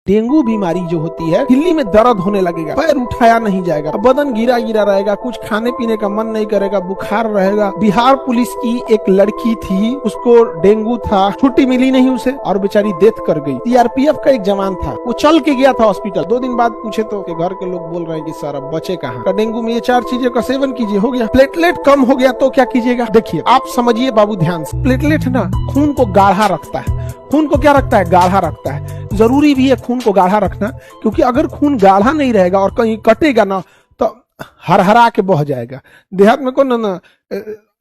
Dengue बीमारी जो होती है, दिल्ली में दर्द होने लगेगा, पैर उठाया नहीं जाएगा, बदन गिरा गिरा रहेगा, कुछ खाने पीने का मन नहीं करेगा, बुखार रहेगा। बिहार पुलिस की एक लड़की थी, उसको डेंगू था, छुट्टी मिली नहीं उसे और बेचारी डेथ कर गई। सीआरपीएफ का एक जवान था, वो चल के गया था हॉस्पिटल। 2 दिन बाद पूछे तो घर के लोग बोल रहे हैं कि सर अब बचे कहाँ। डेंगू में ये 4 चीजों का सेवन कीजिए, हो गया। प्लेटलेट कम हो गया तो क्या कीजिएगा, देखिए आप समझिए बाबू ध्यान से। प्लेटलेट ना खून को गाढ़ा रखता है। खून को क्या रखता है, गाढ़ा रखता है। जरूरी भी है खून को गाढ़ा रखना, क्योंकि अगर खून गाढ़ा नहीं रहेगा और कहीं कटेगा ना तो हरहरा के बह जाएगा। देहात में कौन ना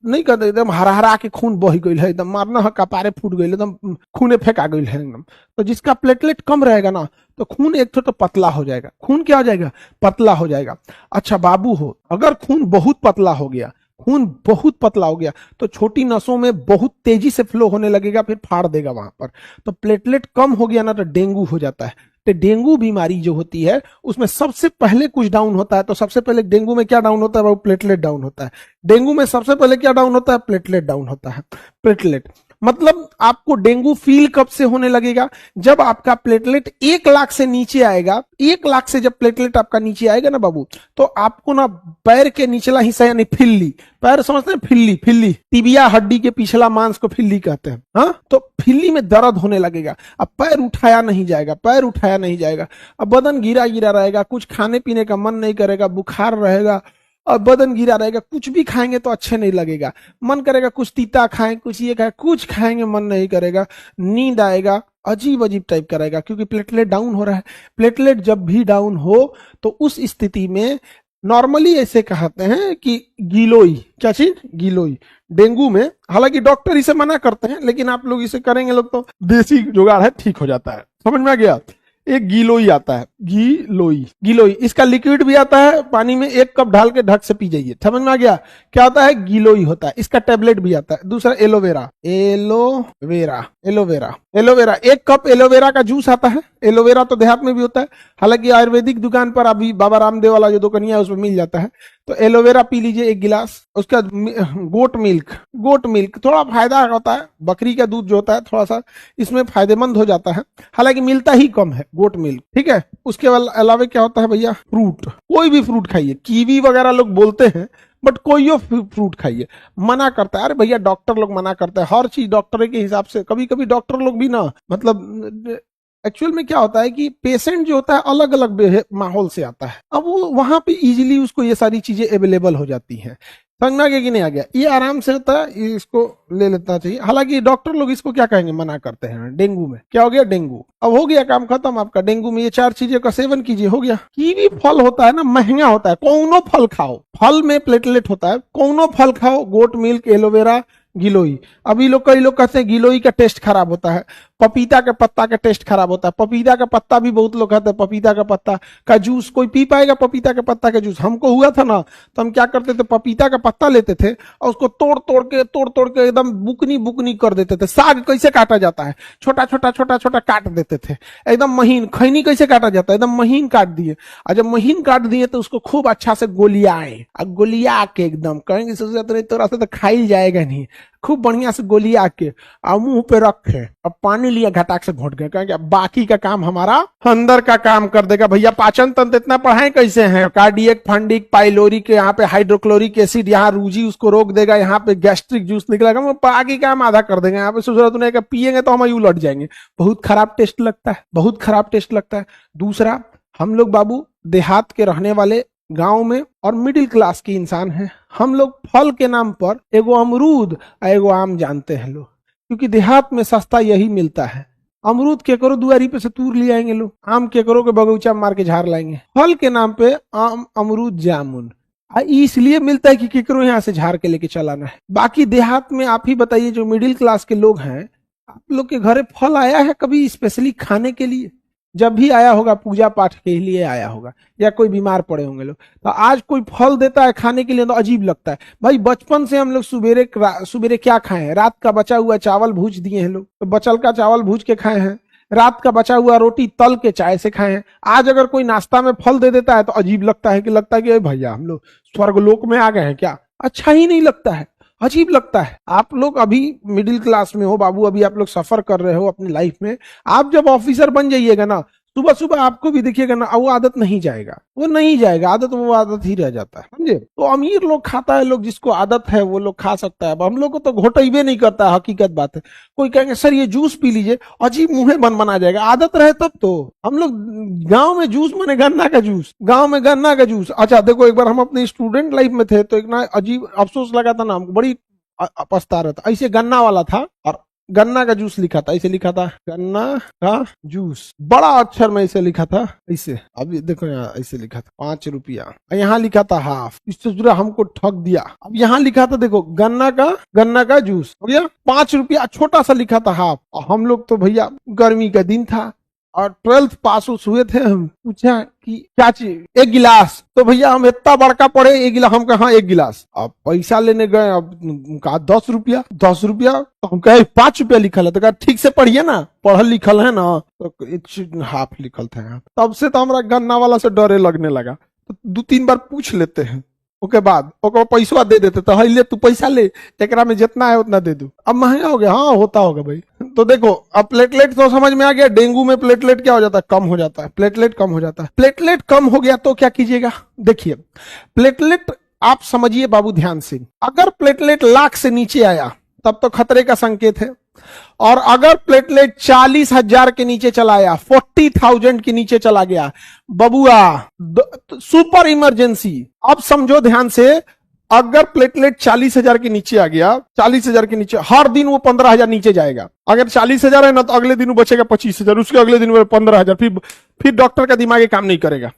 नहीं कहते एकदम हरहरा के खून बह गई है, एकदम मारना है कपारे फूट गई, एकदम खूने फेंका गई है एकदम। तो जिसका प्लेटलेट कम रहेगा ना तो खून एक तो पतला हो जाएगा। खून क्या हो जाएगा, पतला हो जाएगा। अच्छा बाबू हो, अगर खून बहुत पतला हो गया, खून बहुत पतला हो गया तो छोटी नसों में बहुत तेजी से फ्लो होने लगेगा, फिर फाड़ देगा वहां पर। तो प्लेटलेट कम हो गया ना तो डेंगू हो जाता है। तो डेंगू बीमारी जो होती है उसमें सबसे पहले कुछ डाउन होता है। तो सबसे पहले डेंगू में क्या डाउन होता है, वो प्लेटलेट डाउन होता है। डेंगू में सबसे पहले क्या डाउन होता है, प्लेटलेट डाउन होता है। प्लेटलेट मतलब आपको डेंगू फील कब से होने लगेगा, जब आपका प्लेटलेट 1 लाख से नीचे आएगा। 1 लाख से जब प्लेटलेट आपका नीचे आएगा ना बाबू, तो आपको ना पैर के निचला हिस्सा यानी फिल्ली, पैर समझते हैं, फिल्ली फिल्ली टिबिया हड्डी के पिछला मांस को फिल्ली कहते हैं। हाँ, तो फिल्ली में दर्द होने लगेगा। अब पैर उठाया नहीं जाएगा, पैर उठाया नहीं जाएगा, अब बदन गिरा गिरा रहेगा, कुछ खाने पीने का मन नहीं करेगा, बुखार रहेगा और बदन गिरा रहेगा। कुछ भी खाएंगे तो अच्छे नहीं लगेगा, मन करेगा कुछ तीता खाएं, कुछ ये खाएं, कुछ खाएंगे मन नहीं करेगा, नींद आएगा, अजीब अजीब टाइप करेगा, क्योंकि प्लेटलेट डाउन हो रहा है। प्लेटलेट जब भी डाउन हो तो उस स्थिति में नॉर्मली ऐसे कहते हैं कि गिलोई, क्या चीज, गिलोई। डेंगू में हालांकि डॉक्टर इसे मना करते हैं, लेकिन आप लोग इसे करेंगे लोग तो देसी जुगाड़ है, ठीक हो जाता है। समझ में आ गया। एक गिलोई आता है, गिलोई, गिलोई इसका लिक्विड भी आता है, पानी में 1 कप डाल के ढक से पी जाइए। समझ में आ गया। क्या होता है, गिलोई होता है। इसका टेबलेट भी आता है। दूसरा aloe vera, aloe vera, aloe vera, aloe vera 1 cup aloe vera का जूस आता है। एलोवेरा तो देहात में भी होता है, हालांकि आयुर्वेदिक दुकान पर अभी बाबा रामदेव वाला जो दुकानिया है उसमें मिल जाता है। तो एलोवेरा पी लीजिए 1 गिलास। उसका गोट मिल्क, गोट मिल्क थोड़ा फायदा होता है, बकरी का दूध जो होता है थोड़ा सा इसमें फायदेमंद हो जाता है, हालांकि मिलता ही कम है गोट मिल्क, ठीक है। उसके अलावा क्या होता है भैया, फ्रूट, कोई भी फ्रूट खाइए। कीवी वगैरह लोग बोलते हैं बट कोई फ्रूट खाइए, मना करता है। अरे भैया डॉक्टर लोग मना करते हैं, हर चीज डॉक्टर के हिसाब से। कभी कभी डॉक्टर लोग भी ना, मतलब एक्चुअल में क्या होता है कि पेशेंट जो होता है अलग अलग माहौल से आता है, अब वो वहां पे इजीली उसको ये सारी चीजें अवेलेबल हो जाती हैं। समझ में आ गया कि नहीं आ गया। ये आराम से होता है, इसको ले लेना चाहिए। हालांकि डॉक्टर लोग इसको क्या कहेंगे, मना करते हैं। डेंगू में क्या हो गया, डेंगू अब हो गया, काम खत्म आपका। डेंगू में ये 4 चीजों का सेवन कीजिए, हो गया। कीवी फल होता है ना, महंगा होता है, कौनो फल खाओ, फल में प्लेटलेट होता है, कौनो फल खाओ, गोट मिल्क, एलोवेरा, गिलोई। अभी लोग, कई लोग कहते हैं गिलोई का टेस्ट खराब होता है, पपीता के पत्ता का टेस्ट खराब होता है। पपीता का पत्ता भी बहुत लोग कहते हैं, पपीता का पत्ता का जूस कोई पी पाएगा। पपीता के पत्ता का जूस हमको हुआ था ना, तो हम क्या करते थे, पपीता का पत्ता लेते थे और उसको तोड़ तोड़ के एकदम बुकनी बुकनी कर देते थे। साग कैसे काटा जाता है, छोटा छोटा काट देते थे एकदम महीन। खैनी कैसे काटा जाता है, एकदम महीन काट दिए, और जब महीन काट दिए तो उसको खूब अच्छा से गोलियाए, और गोलिया के एकदम कहेंगे तोरा से तो खाई जाएगा नहीं, खूब बढ़िया से गोलिया के और मुंह पे रखे, अब पानी लिया घटाक से घोट गए, कहेंगे बाकी का काम हमारा अंदर का काम कर देगा। भैया पाचन तंत्र इतना पढ़ाए कैसे हैं, कार्डियक, फंडिक, पाइलोरिक, यहाँ पे हाइड्रोक्लोरिक एसिड, यहाँ रूजी उसको रोक देगा, यहाँ पे गैस्ट्रिक जूस निकलेगा, वो बाकी काम आधा कर देंगे। यहाँ पे जरूरत नहीं, पियेंगे तो हम ही उलट जाएंगे। बहुत खराब टेस्ट लगता है, बहुत खराब टेस्ट लगता है। दूसरा, हम लोग बाबू देहात के रहने वाले, गांव में और मिडिल क्लास के इंसान हैं, हम लोग फल के नाम पर एगो अमरूद और एगो आम जानते हैं लोग, क्योंकि देहात में सस्ता यही मिलता है। अमरूद के करो दुआरी पे से तूर ले आएंगे लोग, आम के करो के बगीचा मार के झाड़ लाएंगे। फल के नाम पे आम, अमरूद, जामुन इसलिए मिलता है कि केकरो यहाँ से झाड़ के लेके चलाना है। बाकी देहात में आप ही बताइए, जो मिडिल क्लास के लोग हैं, आप लोग के घरे फल आया है कभी स्पेशली खाने के लिए? जब भी आया होगा पूजा पाठ के लिए आया होगा, या कोई बीमार पड़े होंगे लोग, तो आज कोई फल देता है खाने के लिए तो अजीब लगता है। भाई बचपन से हम लोग सुबेरे क्या खाए हैं, रात का बचा हुआ चावल भूज दिए हैं लोग, तो बचल का चावल भूज के खाए हैं, रात का बचा हुआ रोटी तल के चाय से खाए हैं। आज अगर कोई नाश्ता में फल दे देता है तो अजीब लगता है कि भैया हम लोग स्वर्गलोक में आ गए हैं क्या। अच्छा ही नहीं लगता है, अजीब लगता है। आप लोग अभी मिडिल क्लास में हो बाबू, अभी आप लोग सफर कर रहे हो अपनी लाइफ में, आप जब ऑफिसर बन जाइएगा ना सुबह सुबह आपको भी देखिएगा ना, वो आदत नहीं जाएगा, वो नहीं जाएगा, आदत वो आदत ही रह जाता है, समझे। तो अमीर लोग खाता है, लोग जिसको आदत है वो लोग खा सकता है। अब हम लोग को तो घोटाइबे नहीं करता है, हकीकत बात है। कोई कहेंगे सर ये जूस पी लीजिए, अजीब मुंह बन बना जाएगा, आदत रहे तब तो। हम लोग गांव में जूस माने गन्ना का जूस, गांव में गन्ना का जूस। अच्छा देखो, एक बार हम अपने स्टूडेंट लाइफ में थे तो एक ना अजीब अफसोस लगा था ना हमको, बड़ी पछता रहा था। ऐसे गन्ना वाला था और गन्ना का जूस लिखा था, ऐसे लिखा था गन्ना का जूस, बड़ा अक्षर में ऐसे लिखा था, ऐसे। अभी देखो यहाँ ऐसे लिखा था 5 रुपया, यहाँ लिखा था हाफ। इससे जुड़ा हमको ठग दिया। अब यहाँ लिखा था देखो गन्ना का जूस, भैया 5 रुपया, छोटा सा लिखा था हाफ। और हम लोग तो भैया गर्मी का दिन था और 12th पास हुए थे। हम पूछा कि क्या चीज, एक गिलास। तो भैया हम इतना बड़का पड़े, एक गिलास। हम कहा एक गिलास। अब पैसा लेने गए, अब कहा 10 रुपया। तो हम कहे 5 रुपया लिखल है। तो कहा ठीक से पढ़िए ना, पढ़ल लिखल है ना। तो एक हाफ लिखल था यहाँ। तब से तो हमारा गन्ना वाला से डरे लगने लगा। तो 2-3 बार पूछ लेते हैं, ओके बाद ओके पैसा दे देते। तो ले तू पैसा ले, एकरा में जितना है उतना दे दू। अब महंगा हो गया, हाँ होता होगा भाई। तो देखो अब प्लेटलेट तो समझ में आ गया। डेंगू में प्लेटलेट क्या हो जाता है, कम हो जाता है, प्लेटलेट कम हो जाता है। प्लेटलेट कम हो गया तो क्या कीजिएगा, देखिए प्लेटलेट आप समझिए बाबू ध्यान से। अगर प्लेटलेट 1,00,000 से नीचे आया तब तो खतरे का संकेत है। और अगर प्लेटलेट 40,000 के नीचे चला आया, 40,000 के नीचे चला गया, बबुआ सुपर इमरजेंसी। अब समझो ध्यान से, अगर प्लेटलेट 40,000 के नीचे आ गया, 40,000 के नीचे, हर दिन वो 15,000 नीचे जाएगा। अगर 40,000 है ना तो अगले दिन वो बचेगा 25,000, उसके अगले दिन वो 15,000, फिर डॉक्टर का दिमाग काम नहीं करेगा।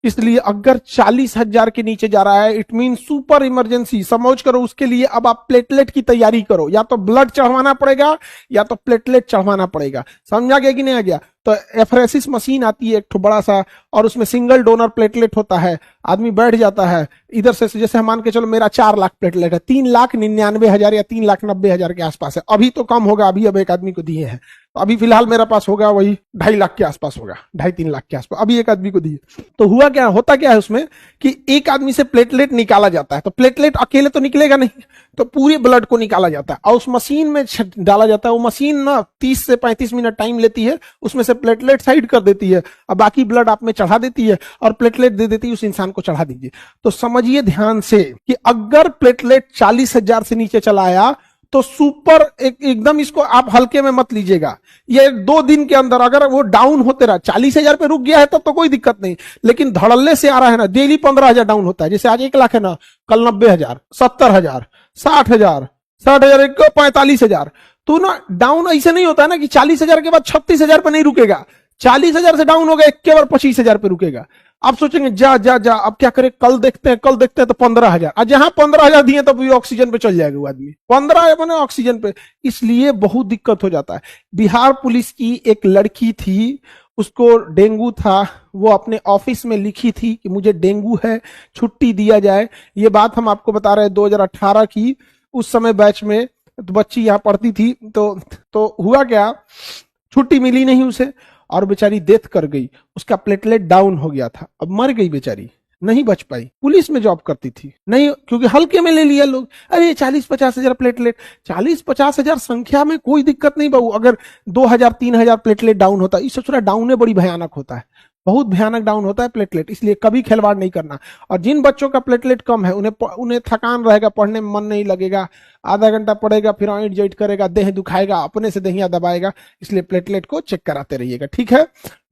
इसलिए अगर 40,000 के नीचे जा रहा है, इट मीन सुपर इमरजेंसी समझ करो। उसके लिए अब आप प्लेटलेट की तैयारी करो, या तो ब्लड चढ़वाना पड़ेगा या तो प्लेटलेट चढ़वाना पड़ेगा। समझा गया कि नहीं आ गया। तो एफरेसिस मशीन आती है एक ठो बड़ा सा, और उसमें सिंगल डोनर प्लेटलेट होता है। आदमी बैठ जाता है इधर से, जैसे मान के चलो मेरा 4 लाख प्लेटलेट है, 3,99,000 या 3,90,000 के आसपास है। अभी तो कम होगा, अभी अब एक आदमी को दिए हैं। तो अभी फिलहाल मेरा पास होगा वही 2.5 लाख के आसपास होगा, 2.5-3 लाख के आसपास अभी एक आदमी को दिए। तो हुआ क्या, होता क्या है उसमें कि एक आदमी से प्लेटलेट निकाला जाता है। तो प्लेटलेट अकेले तो निकलेगा नहीं, तो पूरे ब्लड को निकाला जाता है और उस मशीन में डाला जाता है। वो मशीन ना 30 से 35 मिनट टाइम लेती है, उसमें से प्लेटलेट साइड कर देती है और बाकी ब्लड आप में चढ़ा देती है और प्लेटलेट दे देती है, उस इंसान को चढ़ा दीजिए। तो समझिए ध्यान से कि अगर प्लेटलेट 40,000 से नीचे चला आया तो सुपर एकदम इसको आप हल्के में मत लीजिएगा। ये 2 दिन के अंदर अगर वो डाउन होते रहा, 40,000 पे रुक गया है तब तो कोई दिक्कत नहीं, लेकिन धड़ल्ले से आ रहा है ना, डेली 15,000 डाउन होता है। जैसे आज 1 लाख है ना, कल 90,000, 70,000, 60,000, 60,000, 45,000। तो ना डाउन ऐसे नहीं होता है ना कि 40,000 के बाद 36,000 पे नहीं रुकेगा, 40,000 से डाउन हो गया एक के बार 25,000 पे रुकेगा। आप सोचेंगे जा जा जा अब क्या करें, कल देखते हैं तो 15,000, और जहां 15,000 दिए तब भी ऑक्सीजन पे चल जाएगा वो आदमी, 15 बने ऑक्सीजन पे। इसलिए बहुत दिक्कत हो जाता है। बिहार पुलिस की एक लड़की थी, उसको डेंगू था, वो अपने ऑफिस में लिखी थी कि मुझे डेंगू है, छुट्टी दिया जाए। ये बात हम आपको बता रहे हैं 2018 की। उस समय बैच में तो बच्ची यहाँ पढ़ती थी। तो हुआ क्या, छुट्टी मिली नहीं उसे और बेचारी डेथ कर गई। उसका प्लेटलेट डाउन हो गया था, अब मर गई बेचारी, नहीं बच पाई। पुलिस में जॉब करती थी, नहीं क्योंकि हल्के में ले लिया लोग। अरे 40-50 हजार प्लेटलेट, 40-50 हजार संख्या में कोई दिक्कत नहीं बाबू। अगर 2,000-3,000 प्लेटलेट डाउन होता है, इससे थोड़ा डाउन बड़ी भयानक होता है, बहुत भयानक डाउन होता है प्लेटलेट। इसलिए कभी खिलवाड़ नहीं करना। और जिन बच्चों का प्लेटलेट कम है उन्हें थकान रहेगा, पढ़ने में मन नहीं लगेगा, आधा घंटा पढ़ेगा फिर आइट जाइट करेगा, देह दुखाएगा, अपने से दहिया दबाएगा। इसलिए प्लेटलेट को चेक कराते रहिएगा, ठीक है।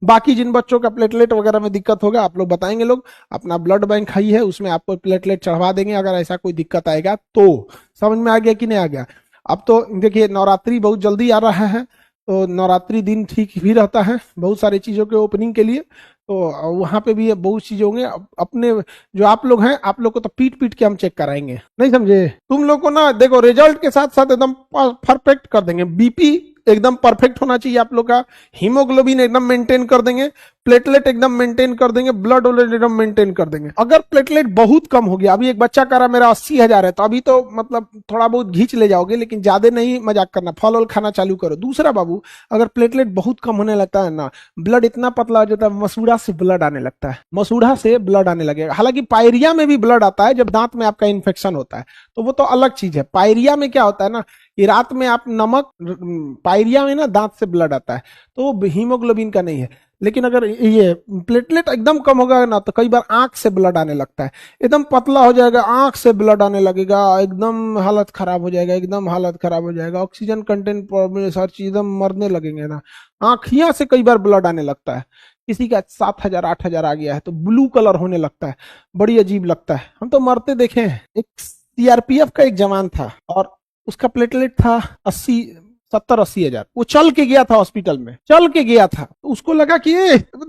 बाकी जिन बच्चों का प्लेटलेट वगैरह में दिक्कत होगा, आप लोग बताएंगे, लोग अपना ब्लड बैंक हाई है उसमें आपको प्लेटलेट चढ़वा देंगे अगर ऐसा कोई दिक्कत आएगा तो। समझ में आ गया कि नहीं आ गया। अब तो देखिए नवरात्रि बहुत जल्दी आ रहा है, तो नवरात्रि दिन ठीक भी रहता है बहुत सारी चीजों के ओपनिंग के लिए। तो वहां पे भी बहुत चीज होंगे। अपने जो आप लोग हैं, आप लोग को तो पीट पीट के हम चेक कराएंगे, नहीं समझे। तुम लोग को ना देखो रिजल्ट के साथ साथ एकदम परफेक्ट कर देंगे। बीपी एकदम परफेक्ट होना चाहिए आप लोग का, हीमोग्लोबिन एकदम मेंटेन कर देंगे, प्लेटलेट एकदम मेंटेन कर देंगे, ब्लड एकदम मेंटेन कर देंगे। अगर प्लेटलेट बहुत कम हो गया, अभी एक बच्चा कह रहा मेरा 80,000 है, तो अभी तो मतलब थोड़ा बहुत घींच ले जाओगे, लेकिन ज्यादा नहीं मजाक करना, फल खाना चालू करो। दूसरा बाबू, अगर प्लेटलेट बहुत कम होने लगता है ना, ब्लड इतना पतला हो जाता है, मसूड़ा से ब्लड आने लगता है, मसूड़ा से ब्लड आने लगेगा। हालांकि पायरिया में भी ब्लड आता है जब दांत में आपका इन्फेक्शन होता है, तो वो तो अलग चीज है। पायरिया में क्या होता है ना, कि रात में आप नमक, पायरिया में ना दांत से ब्लड आता है, तो वो हीमोग्लोबिन का नहीं है। लेकिन अगर ये प्लेटलेट एकदम कम होगा ना तो कई बार आंख से ब्लड आने लगता है, एकदम पतला हो जाएगा आंख से ब्लड आने लगेगा, एकदम हालत खराब हो जाएगा, एकदम हालत खराब हो जाएगा, ऑक्सीजन कंटेंट प्रॉब्लम हर चीज एकदम मरने लगेंगे ना। आंखियां से कई बार ब्लड आने लगता है, किसी का 7,000 8,000 आ गया है तो ब्लू कलर होने लगता है, बड़ी अजीब लगता है, हम तो मरते देखे हैं। एक सीआरपीएफ का एक जवान था और उसका प्लेटलेट था 70-80 हजार, वो चल के गया था हॉस्पिटल में, चल के गया था, तो उसको लगा कि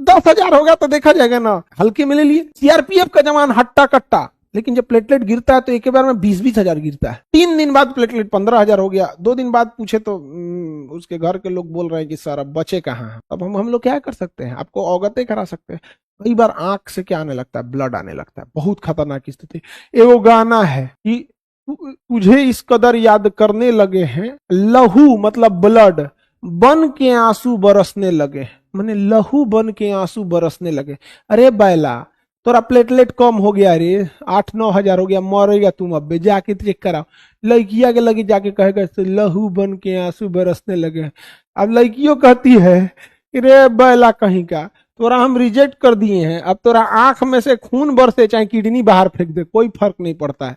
10,000 होगा तो देखा जाएगा ना, हल्के में ले लिए। सीआरपीएफ का जवान हट्टा कट्टा, लेकिन जब प्लेटलेट गिरता है तो एक बार में 20-20 हजार गिरता है। 3 दिन बाद प्लेटलेट 15,000 हो गया, 2 दिन बाद पूछे तो उसके घर के लोग बोल रहे हैं कि सर अब बचे कहाँ हैं। अब हम लोग क्या कर सकते हैं, आपको अवगत करा सकते हैं। कई बार आंख से क्या आने लगता है, ब्लड आने लगता है, बहुत खतरनाक स्थिति। एगो गाना है कि तुझे इस कदर याद करने लगे हैं, लहू मतलब ब्लड बन के आंसू बरसने लगे, माने लहू बन के आंसू बरसने लगे। अरे बैला तोरा प्लेटलेट कम हो गया रे, 8-9 हजार हो गया, मरेगा तुम, अब जाके चेक कराओ। लड़किया के लगे जाके कहेगा लहू बन के आंसू बरसने लगे। अब लड़कियों कहती है कि रे बैला कहीं का, तोरा हम रिजेक्ट कर दिए हैं, अब तोरा आंख में से खून बरसे चाहे किडनी बाहर फेंक दे, कोई फर्क नहीं पड़ता है।